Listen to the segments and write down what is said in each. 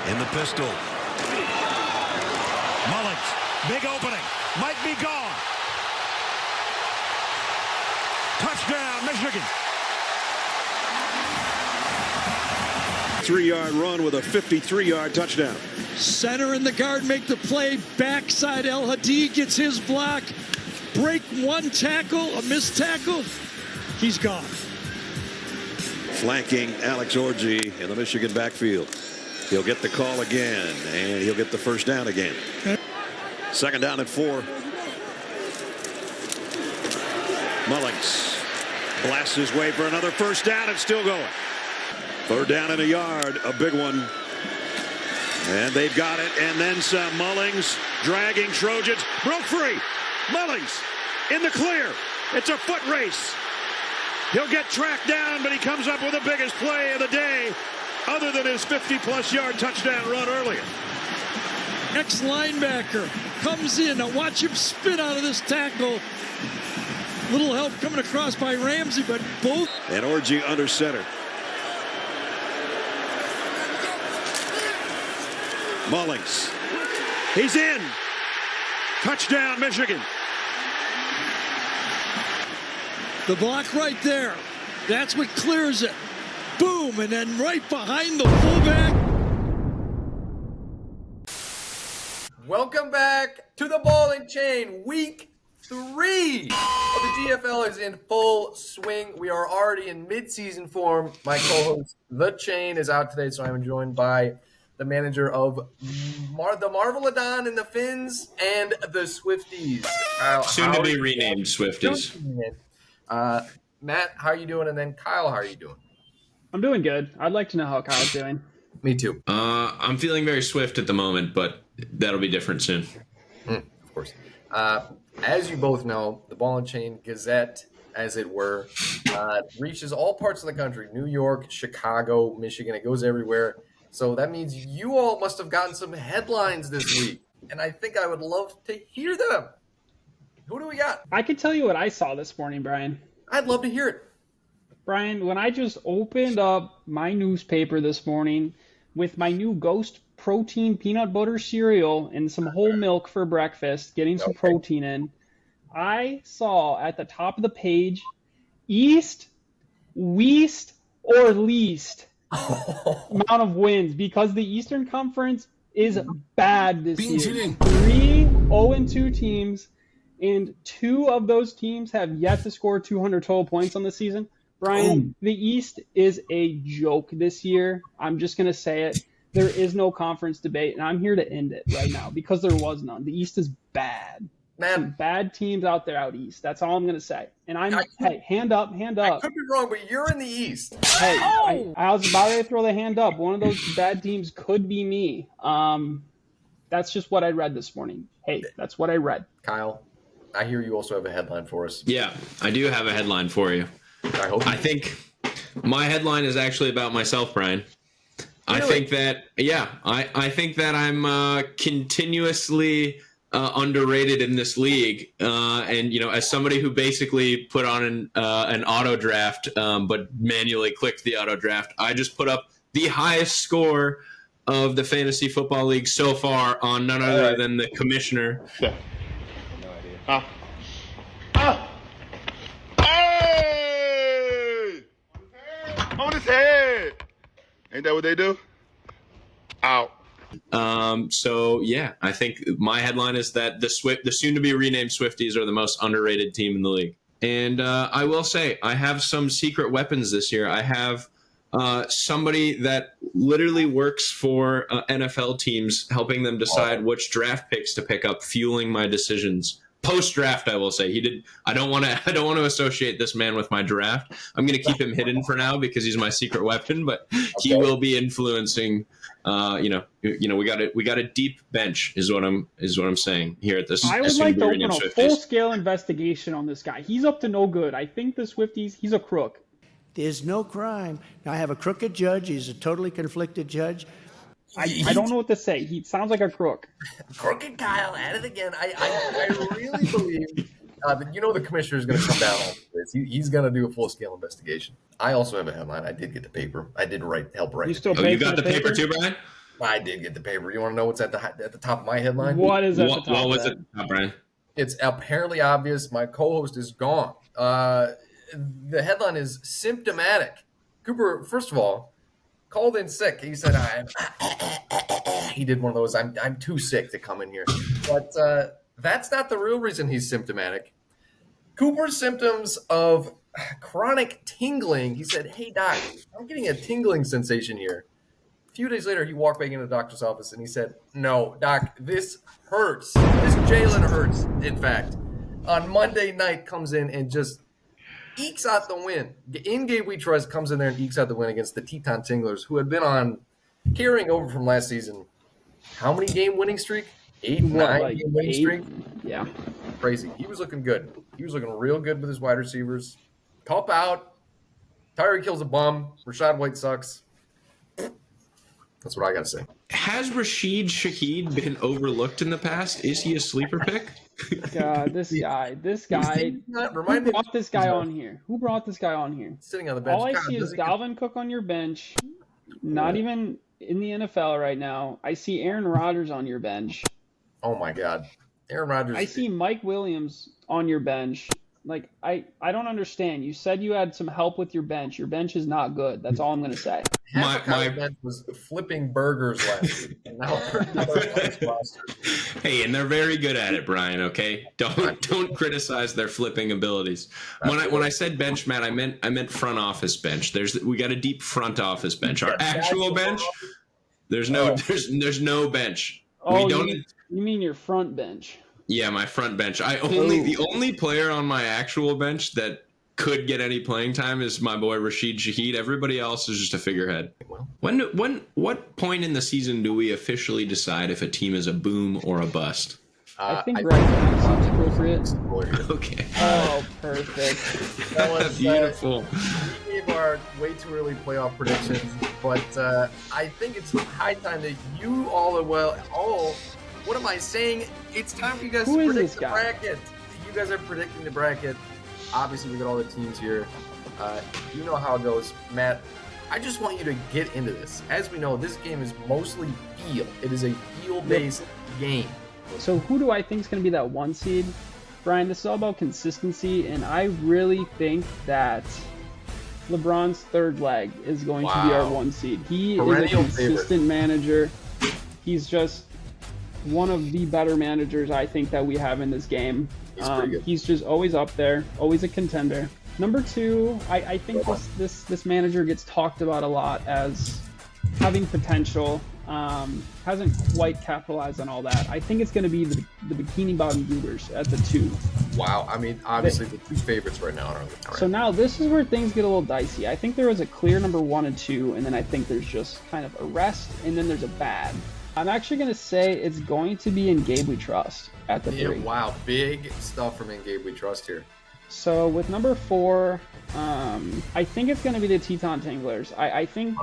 in the pistol. Mullins, big opening, might be gone. Touchdown, Michigan. 3-yard run with a 53-yard touchdown. Center and the guard make the play. Backside El Hadi gets his block. Break one tackle, a missed tackle. He's gone. Flanking Alex Orji in the Michigan backfield. He'll get the call again, and he'll get the first down again. Second down and 4. Mullins blasts his way for another first down and still going. Third down and a yard, a big one. And they've got it, and then some. Mullins dragging Trojans, broke free. Mullins in the clear. It's a foot race. He'll get tracked down, but he comes up with the biggest play of the day, other than his 50-plus yard touchdown run earlier. Ex-linebacker comes in. Now watch him spin out of this tackle. Little help coming across by Ramsey, but both. And Orji under center. Mullins. He's in. Touchdown, Michigan. The block right there. That's what clears it. Boom, and then right behind the fullback. Welcome back to the Ball and Chain. Week 3 of the GFL is in full swing. We are already in mid-season form. My co-host, The Chain, is out today, so I'm joined by the manager of the Marveladon and the Finns and the Swifties. Soon to be renamed Swifties. Matt, how are you doing? And then Kyle, how are you doing? I'm doing good. I'd like to know how Kyle's doing. Me too. I'm feeling very swift at the moment, but that'll be different soon. Of course. As you both know, the Ball and Chain Gazette, as it were, reaches all parts of the country. New York, Chicago, Michigan. It goes everywhere. So that means you all must have gotten some headlines this week. And I think I would love to hear them. Who do we got? I can tell you what I saw this morning, Brian. I'd love to hear it. Brian, when I just opened up my newspaper this morning with my new Ghost protein peanut butter cereal and some whole milk for breakfast, getting some protein in, I saw at the top of the page, East, West, or Least amount of wins, because the Eastern Conference is bad this year. 3 0-2 teams, and 2 of those teams have yet to score 200 total points on the season. Brian, the East is a joke this year. I'm just going to say it. There is no conference debate, and I'm here to end it right now because there was none. The East is bad. Man, some bad teams out there out East. That's all I'm going to say. And hey, hand up. I could be wrong, but you're in the East. Hey, I was about to throw the hand up. One of those bad teams could be me. That's just what I read this morning. Hey, that's what I read. Kyle, I hear you also have a headline for us. Yeah, I do have a headline for you. I think my headline is actually about myself, Brian. Really? I think that I'm continuously underrated in this league, and as somebody who basically put on an auto draft, but manually clicked the auto draft, I just put up the highest score of the fantasy football league so far on none other than the commissioner. Yeah. No idea. Hey! On his head! Ain't that what they do? Out. So yeah, I think my headline is that the soon-to-be renamed Swifties are the most underrated team in the league. And I will say, I have some secret weapons this year. I have somebody that literally works for NFL teams, helping them decide which draft picks to pick up, fueling my decisions. Post-draft, I will say I don't want to associate this man with my draft. I'm going to keep him hidden for now because he's my secret weapon, but he will be influencing. We got a deep bench is what I'm saying here at this. I would like to open a full-scale investigation on this guy. He's up to no good. I think the Swifties, he's a crook. There's no crime. Now, I have a crooked judge. He's a totally conflicted judge. I don't know what to say. He sounds like a crook. Crooked Kyle at it again. I really believe that the commissioner is going to come down on this. He's going to do a full-scale investigation. I also have a headline. I did get the paper. I did help write. You got the paper too, Brian? I did get the paper. You want to know what's at the top of my headline? What is at the top What was of it, Brian? It's apparently obvious. My co-host is gone. The headline is symptomatic. Cooper, first of all, called in sick. He said, he did one of those, I'm too sick to come in here. But that's not the real reason he's symptomatic. Cooper's symptoms of chronic tingling. He said, hey, doc, I'm getting a tingling sensation here. A few days later, he walked back into the doctor's office and he said, no, doc, this hurts. This Jalen hurts, in fact. On Monday night, comes in and just ekes out the win. In Gabe We Trust comes in there and ekes out the win against the Teton Tinglers, who had been on carrying over from last season. How many game winning streak? 9 game winning streak? Yeah. Crazy. He was looking good. He was looking real good with his wide receivers. Cup out. Tyreek Hill's a bum. Rashad White sucks. That's what I got to say. Has Rashid Shaheed been overlooked in the past? Is he a sleeper pick? God, this guy. Who brought this guy on here? Who brought this guy on here? Sitting on the bench. All I see is Dalvin Cook on your bench. Not even in the NFL right now. I see Aaron Rodgers on your bench. Oh my God. Aaron Rodgers. I see Mike Williams on your bench. Like, I don't understand. You said you had some help with your bench. Your bench is not good. That's all I'm going to say. My bench was flipping burgers last week. And now they're on this roster. Hey, and they're very good at it, Brian, okay? Don't criticize their flipping abilities. When I said bench, Matt, I meant front office bench. We got a deep front office bench. Our actual bench, there's no bench. Oh, you mean your front bench? Yeah, my front bench. The only player on my actual bench that could get any playing time is my boy Rashid Shaheed. Everybody else is just a figurehead. What point in the season do we officially decide if a team is a boom or a bust? I think right now seems appropriate. Okay. Oh, perfect. That was beautiful. We gave our way too early playoff predictions, but I think it's high time that you what am I saying? It's time for you guys to predict the bracket. You guys are predicting the bracket. Obviously, we got all the teams here. You know how it goes. Matt, I just want you to get into this. As we know, this game is mostly feel. It is a feel-based game. So who do I think is going to be that 1 seed? Brian, this is all about consistency, and I really think that LeBron's third leg is going to be our 1 seed. He is a consistent manager. He's just one of the better managers I think that we have in this game. He's just always up there, always a contender. Number 2, I think this manager gets talked about a lot as having potential. Hasn't quite capitalized on all that. I think it's going to be the Bikini Bottom Goobers at the 2. Wow. I mean, obviously the 2 favorites right now are the So now this is where things get a little dicey. I think there was a clear number 1 and 2, and then I think there's just kind of a rest, and then there's a bad. I'm actually going to say it's going to be In Gabe We Trust at the 3. Wow, big stuff from In Gabe We Trust here. So with number 4, I think it's going to be the Teton Tinglers. I think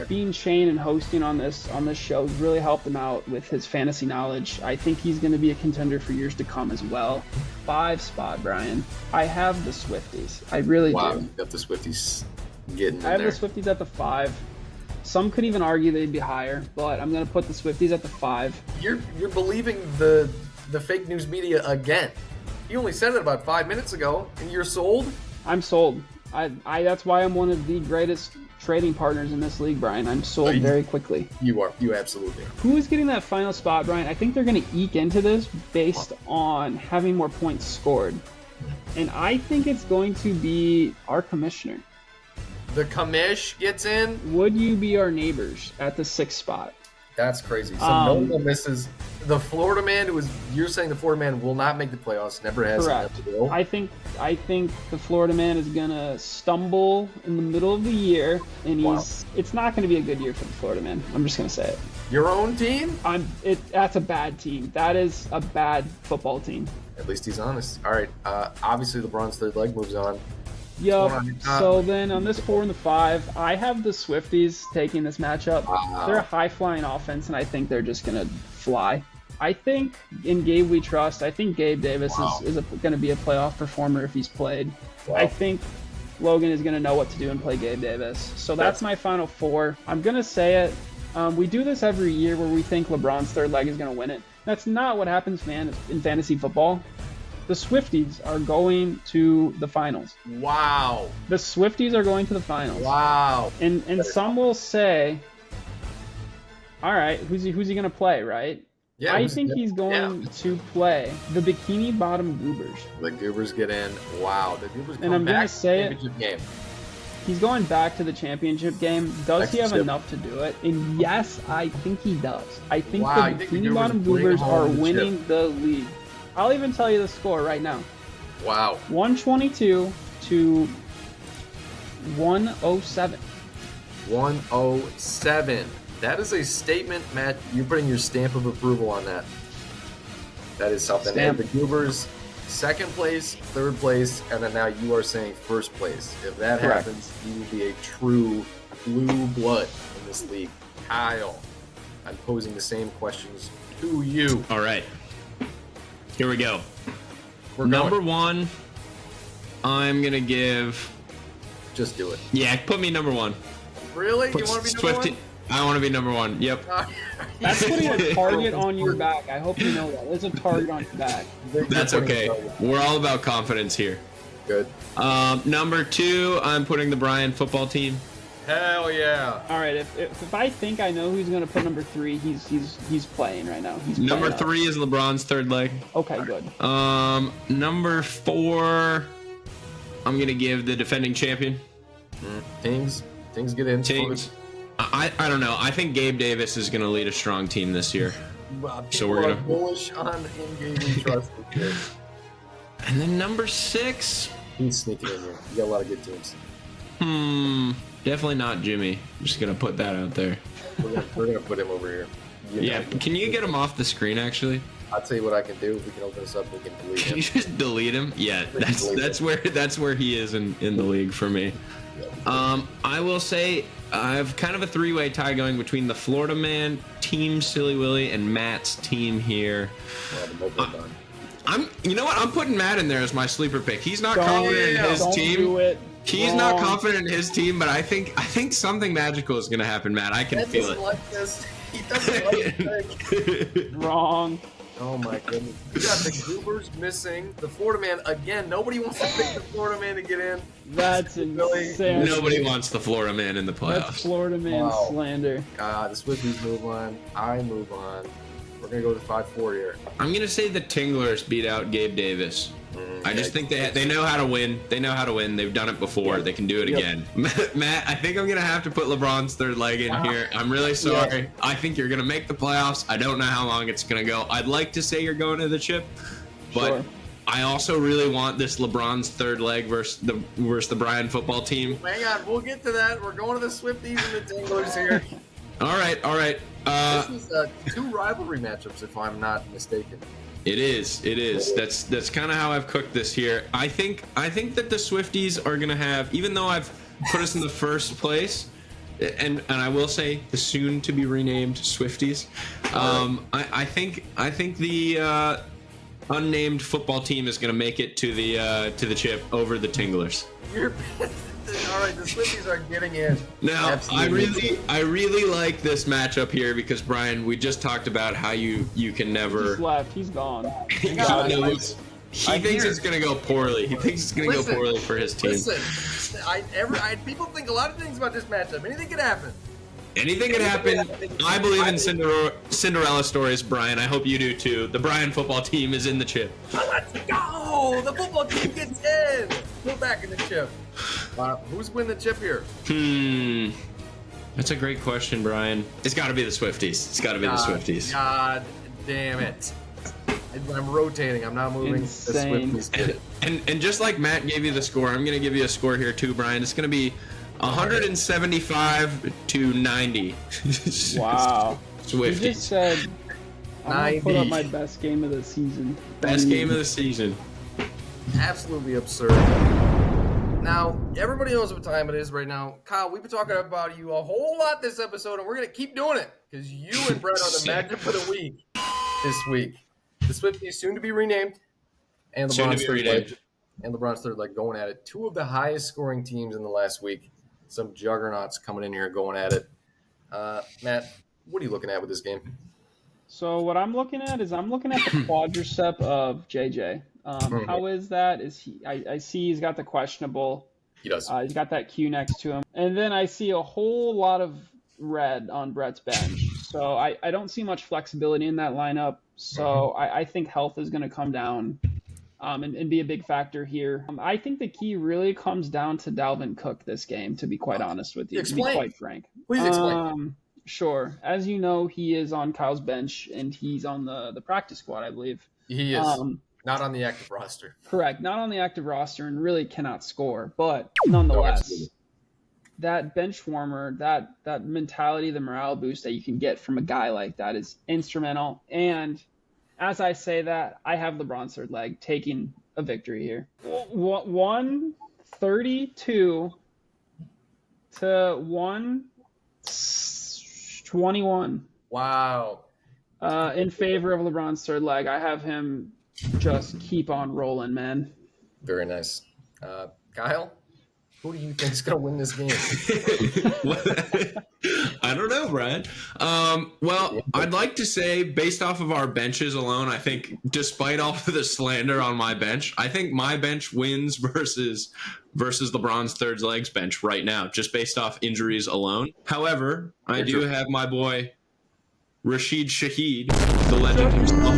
being Shane and hosting on this show has really helped him out with his fantasy knowledge. I think he's going to be a contender for years to come as well. 5 spot, Brian. I have the Swifties. I really do. You got the Swifties getting in there. I have the Swifties at the 5. Some could even argue they'd be higher, but I'm going to put the Swifties at the 5. You're believing the fake news media again. You only said it about 5 minutes ago, and you're sold? I'm sold. That's why I'm one of the greatest trading partners in this league, Brian. I'm sold very quickly. You are. You absolutely are. Who is getting that final spot, Brian? I think they're going to eke into this based on having more points scored. And I think it's going to be our commissioner. The commish gets in? Would you be our neighbors at the 6th spot? That's crazy. So no one misses. The Florida man you're saying the Florida man will not make the playoffs, never has. Correct. I think the Florida man is going to stumble in the middle of the year, and it's not going to be a good year for the Florida man. I'm just going to say it. Your own team? That's a bad team. That is a bad football team. At least he's honest. All right. Obviously, LeBron's third leg moves on. Yep. So then on this 4 and the 5, I have the Swifties taking this matchup. They're a high-flying offense, and I think they're just going to fly. I think in Gabe We Trust, I think Gabe Davis is going to be a playoff performer if he's played. Wow. I think Logan is going to know what to do and play Gabe Davis. So that's my final 4. I'm going to say it. We do this every year where we think LeBron's third leg is going to win it. That's not what happens, man, in fantasy football. The Swifties are going to the finals. Wow. The Swifties are going to the finals. Wow. And some will say, all right, who's he going to play, right? Yeah, I think he's going to play the Bikini Bottom Goobers. The Goobers get in. Wow. The Goobers come And I'm back going to say to the championship game. He's going back to the championship game. Does he have Championship. enough to do it? And yes, I think he does. I think Wow, the you think the Bikini Goobers Bottom bring Goobers home are the chip? winning the league. I'll even tell you the score right now. Wow. 122 to 107. 107. That is a statement, Matt. You're putting your stamp of approval on that. That is something. Stamp. And the Goobers, second place, third place, and then now you are saying first place. If that Correct. happens, you will be a true blue blood in this league. Kyle, I'm posing the same questions to you. All right. Here we go. We're Number going. one, I'm going to give... Just do it. Yeah, put me number one. Really? You Put want to be number Swiftie- I want to be number one. Yep. one? That's putting a target on your back. I hope you know that. There's a target on your back. That's okay. We're all about confidence here. Good. Number two, I'm putting the Bryan football team. Hell yeah. All right, if I think I know who's going to put number 3, he's playing right now. He's Number playing up. 3 is LeBron's third leg. Okay, good. Number 4, I'm going to give the defending champion. Things get in. Tings. I don't know. I think Gabe Davis is going to lead a strong team this year. So we're People are gonna- bullish on in-game we trust. And then number 6, He's sneaking in here. You got a lot of good teams. definitely not Jimmy. I'm just going to put that out there. We're gonna put him over here. You Yeah, know, can you get him off the screen actually? I'll tell you what I can do. If we can open this up, we can delete Can you him. just delete him? Yeah, that's where he is in the league for me. I will say I have kind of a 3-way tie going between the Florida Man, Team Silly Willy, and Matt's team here. Well, the mobile done. You know what? I'm putting Matt in there as my sleeper pick. He's not Don't- confident in his don't team. do it. He's not Wrong. confident in his team, but I think something magical is gonna happen, Matt. I can Matt feel doesn't it. like this. He doesn't like this. Wrong. Oh my goodness. You got the Goobers missing. The Florida Man again. Nobody wants to pick the Florida Man to get in. That's Really? insane. Nobody wants the Florida Man in the That's playoffs. Florida man Wow. slander. The Swifties move on. I move on. We're gonna go to 5-4 here. I'm gonna say the Tinglers beat out Gabe Davis. I just think they know how to win. They know how to win. They've done it before. They can do it again. Matt, I think I'm gonna have to put LeBron's third leg in here. I'm really sorry. I think you're gonna make the playoffs. I don't know how long it's gonna go. I'd like to say you're going to the chip, but Sure. I also really want this LeBron's third leg versus the Bryan football team. Hang on, we'll get to that. We're going to the Swifties and the Tinglers here. All right. This is 2 rivalry matchups, if I'm not mistaken. It is. That's kind of how I've cooked this here. I think that the Swifties are gonna have, even though I've put us in the first place, and I will say the soon to be renamed Swifties. I think the unnamed football team is gonna make it to the chip over the Tinglers. You're all right. The Swifties are getting in. Now, Absolutely. I really like this matchup here because Brian, we just talked about how you can never. He's left. He's gone. He I thinks hear it's gonna go poorly. He thinks it's gonna go poorly for his team. Listen, people think a lot of things about this matchup. Anything could happen. Anything could happen. I believe in Cinderella stories, Brian. I hope you do too. The Bryan football team is in the chip. Let's go! The football team gets in. We're back in the chip. Who's winning the chip here? That's a great question, Brian. It's got to be the Swifties. It's got to be the Swifties. God damn it! I'm rotating. I'm not moving. Insane. The Swifties get it. And just like Matt gave you the score, I'm going to give you a score here too, Brian. It's going to be 175 to 90. Wow. Swifties. You just said I'm gonna put up 90. my best game of the season. Best game of the season. Absolutely absurd. Now, everybody knows what time it is right now. Kyle, we've been talking about you a whole lot this episode, and we're going to keep doing it because you and Brett are the matchup of the week this week. The Swifties soon to be renamed, and Soon to LeBron's be third renamed. leg, and LeBron's third leg going at it. 2 of the highest scoring teams in the last week. Some juggernauts coming in here going at it. Matt, what are you looking at with this game? So what I'm looking at is the quadricep of JJ. How is that? Is he? I see he's got the questionable. He does. He's got that Q next to him, and then I see a whole lot of red on Brett's bench. So I don't see much flexibility in that lineup. So I think health is going to come down, and be a big factor here. I think the key really comes down to Dalvin Cook this game. To be quite honest with you, Explain. to be quite frank. Please explain. Sure. As you know, he is on Kyle's bench, and he's on the practice squad, I believe. He is not on the active roster. Correct. Not on the active roster and really cannot score. But nonetheless, that bench warmer, that mentality, the morale boost that you can get from a guy like that is instrumental. And as I say that, I have LeBron's third leg taking a victory here. 132 to 121. Wow. In favor of LeBron's third leg. I have him just keep on rolling, man. Very nice. Kyle, who do you think is going to win this game? I don't know, Brian. Well, I'd like to say, based off of our benches alone, I think, despite all of the slander on my bench, I think my bench wins versus LeBron's third legs bench right now, just based off injuries alone. However, I do have my boy Rashid Shaheed, the legend himself,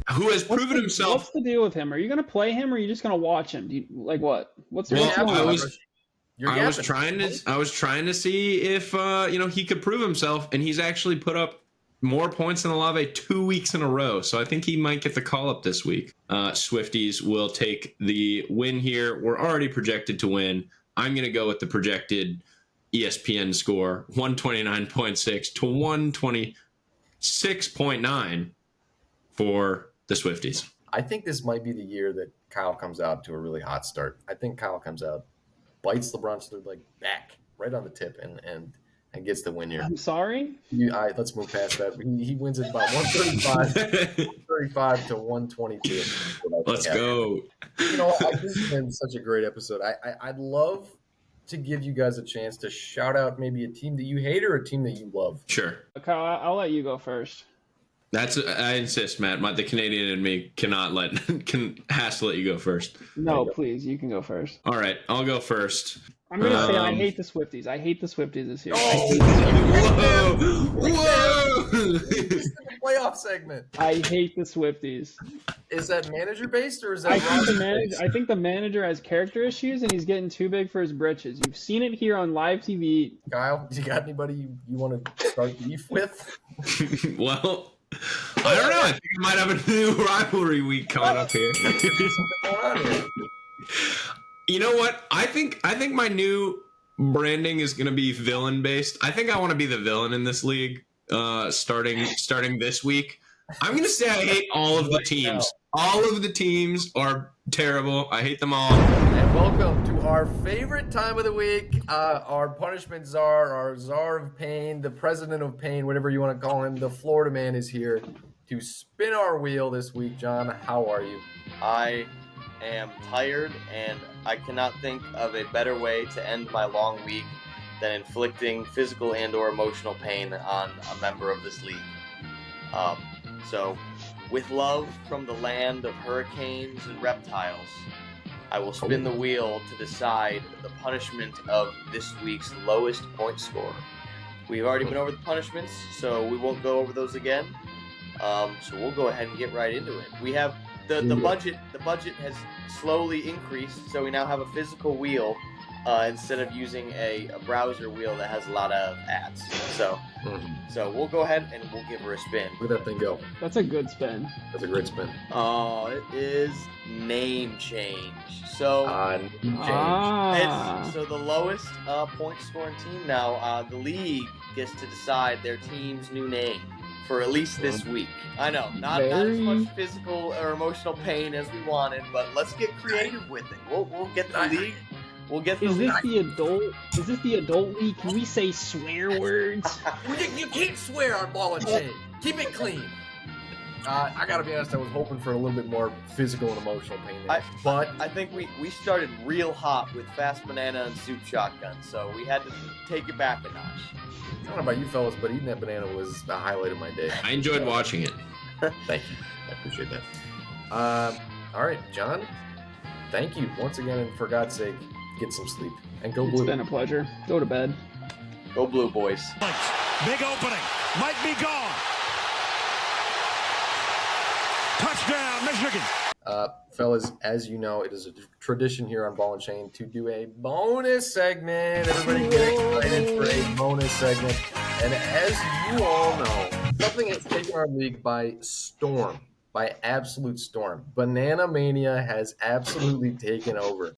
who has proven himself. What's the deal with him? Are you going to play him, or are you just going to watch him? What? What's well, I going was trying to see if he could prove himself, and he's actually put up more points than Olave 2 weeks in a row. So I think he might get the call up this week. Swifties will take the win here. We're already projected to win. I'm going to go with the projected ESPN score, 129.6 to 126.9 for the Swifties. I think this might be the year that Kyle comes out to a really hot start. I think Kyle comes out, bites LeBron's third leg back right on the tip, and gets the win here. I'm sorry? Let's move past that. He wins it about 135 to 122. Let's go. This has been such a great episode. I'd love to give you guys a chance to shout out maybe a team that you hate or a team that you love. Sure. Kyle, I'll let you go first. I insist, Matt. The Canadian in me has to let you go first. No, please, you can go first. All right, I'll go first. I'm gonna say I hate the Swifties. I hate the Swifties this year. Whoa! This is the playoff segment. I hate the Swifties. Is that manager based or is that? I think the manager has character issues and he's getting too big for his britches. You've seen it here on live TV. Kyle, you got anybody you want to start beef with? Well, I don't know. I think we might have a new rivalry week coming up here. You know what? I think my new branding is going to be villain based. I think I want to be the villain in this league. Starting this week, I'm going to say I hate all of the teams. All of the teams are terrible. I hate them all. And welcome to our favorite time of the week. Our punishment czar, our czar of pain, the president of pain, whatever you want to call him. The Florida man is here to spin our wheel this week. John, how are you? I am tired, and I cannot think of a better way to end my long week than inflicting physical and or emotional pain on a member of this league. So, with love from the land of hurricanes and reptiles, I will spin the wheel to decide the punishment of this week's lowest point scorer. We've already been over the punishments, so we won't go over those again. So we'll go ahead and get right into it. We have the budget. The budget has slowly increased, so we now have a physical wheel instead of using a browser wheel that has a lot of ads. So we'll go ahead and we'll give her a spin. Where'd that thing go? That's a good spin. That's a great spin. Oh, it is name change. So so the lowest point scoring team now, the league gets to decide their team's new name for at least this week. I know, not as much physical or emotional pain as we wanted, but let's get creative with it. We'll get the league. We'll get. Is this the adult? Is this the adult league? Can we say swear words? You can't swear on ball and chain. Keep it clean. I gotta be honest, I was hoping for a little bit more physical and emotional pain there. But I think we started real hot with Fast Banana and Soup Shotgun, so we had to take it back a notch. I don't know about you fellas, but eating that banana was the highlight of my day. I enjoyed watching it. Thank you. I appreciate that. All right, John, thank you once again, and for God's sake, get some sleep. And go Blue. It's been a pleasure. Go to bed. Go Blue, boys. Big opening. Might be gone. Touchdown, Michigan. Fellas, as you know, it is a tradition here on Ball and Chain to do a bonus segment. Everybody get excited for a bonus segment. And as you all know, something has taken our league by storm, by absolute storm. Banana Mania has absolutely taken over.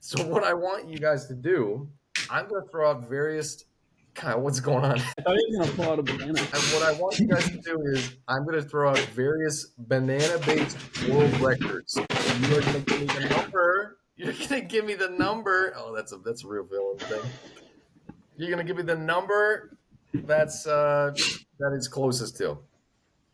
So what I want you guys to do, I'm going to throw out various... God, what's going on? I thought he was going to pull out a banana. And what I want you guys to do is I'm going to throw out various banana-based world records. And you are going to give me the number. You're going to give me the number. Oh, that's a real villain thing. You're going to give me the number that is closest to.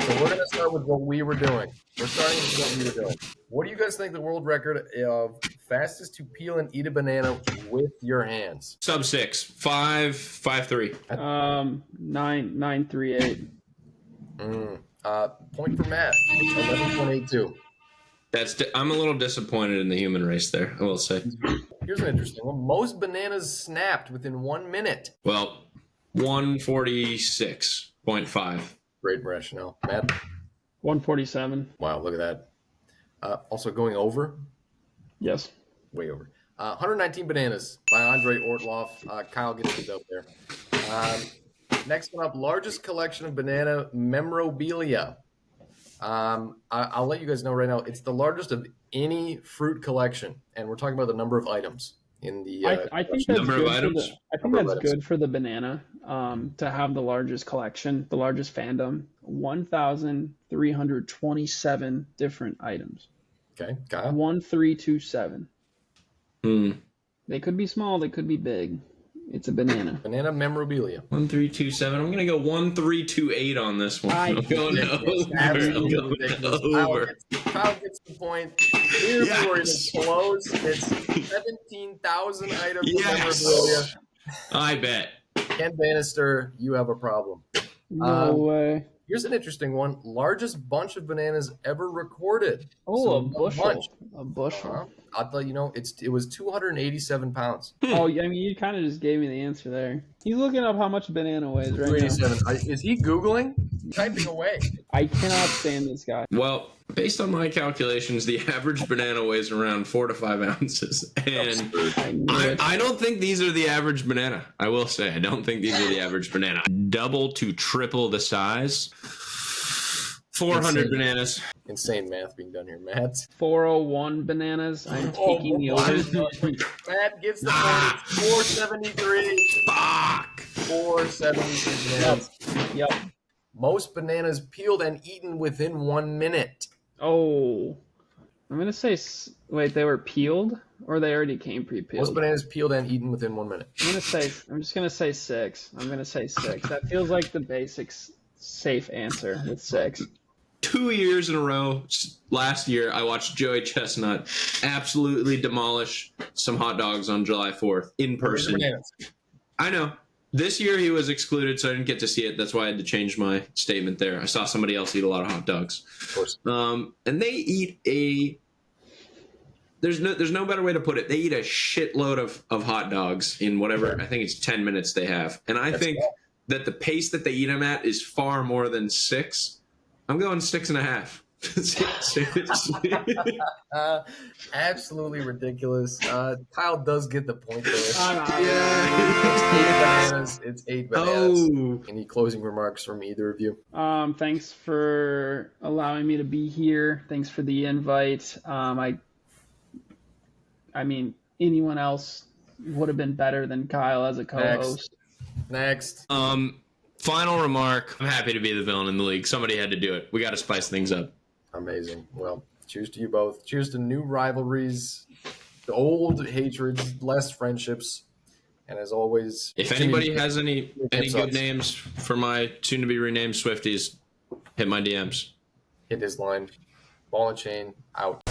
So we're going to start with what we were doing. We're starting with what we were doing. What do you guys think the world record of fastest to peel and eat a banana with your hands? Sub 6, 5.53. 9.38. Point for Matt. 11.82. I'm a little disappointed in the human race there, I will say. Here's an interesting one. Most bananas snapped within 1 minute. Well, 146.5. Great rationale. Matt? 147. Wow, look at that. Also going over? Yes. Way over. 119 Bananas by Andre Ortloff. Kyle gets it up there. Next one up, largest collection of banana memorabilia. I'll let you guys know right now, it's the largest of any fruit collection, and we're talking about the number of items in the. I think that's number of items. Good for the banana to have the largest collection, the largest fandom. 1,327 different items. Okay, Kyle. 1327. They could be small, they could be big. It's a banana. Banana memorabilia. 1327. I'm gonna go 1328 on this one. I'm going over. Kyle gets the point. Here's where it's close. It's 17,000 items of memorabilia. I bet. Ken Bannister, you have a problem. No way. Here's an interesting one. Largest bunch of bananas ever recorded. Oh, a bushel. A bushel. I thought, it was 287 pounds. Oh, I mean, you kind of just gave me the answer there. He's looking up how much a banana weighs right now. 287. Is he Googling? Typing away. I cannot stand this guy. Well, based on my calculations, the average banana weighs around 4 to 5 ounces. And I don't think these are the average banana. I will say, I don't think these are the average banana. Double to triple the size. 400 bananas. Insane math being done here, Matt. 401 bananas. I'm taking the over. Matt gets the point. It's 473. Fuck. 473 bananas. Yep. Most bananas peeled and eaten within 1 minute. Oh. I'm going to say, wait, they were peeled or they already came pre-peeled? Most bananas peeled and eaten within 1 minute. I'm just going to say 6. I'm going to say 6. That feels like the basics safe answer with 6. 2 years in a row. Last year, I watched Joey Chestnut absolutely demolish some hot dogs on July 4th in person. I know. This year he was excluded, so I didn't get to see it. That's why I had to change my statement there. I saw somebody else eat a lot of hot dogs. Of course. And they eat there's no better way to put it. They eat a shitload of hot dogs in whatever, I think it's 10 minutes they have. And I think that the pace that they eat them at is far more than 6. I'm going 6.5. Absolutely ridiculous. Kyle does get the point there. It's 8 bananas. Oh. Any closing remarks from either of you? Thanks for allowing me to be here. Thanks for the invite. I mean, anyone else would have been better than Kyle as a co-host. Next. Final remark. I'm happy to be the villain in the league. Somebody had to do it. We got to spice things up. Amazing. Well, cheers to you both. Cheers to new rivalries, the old hatreds, less friendships. And as always, if anybody has any good names for my soon-to-be renamed Swifties, hit my DMs. Hit his line. Ball and chain, out.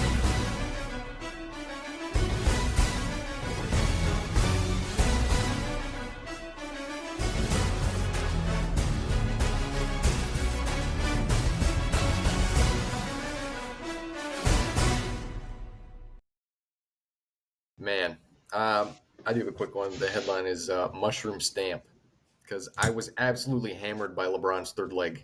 Man, I do have a quick one. The headline is Mushroom Stamp, because I was absolutely hammered by LeBron's third leg.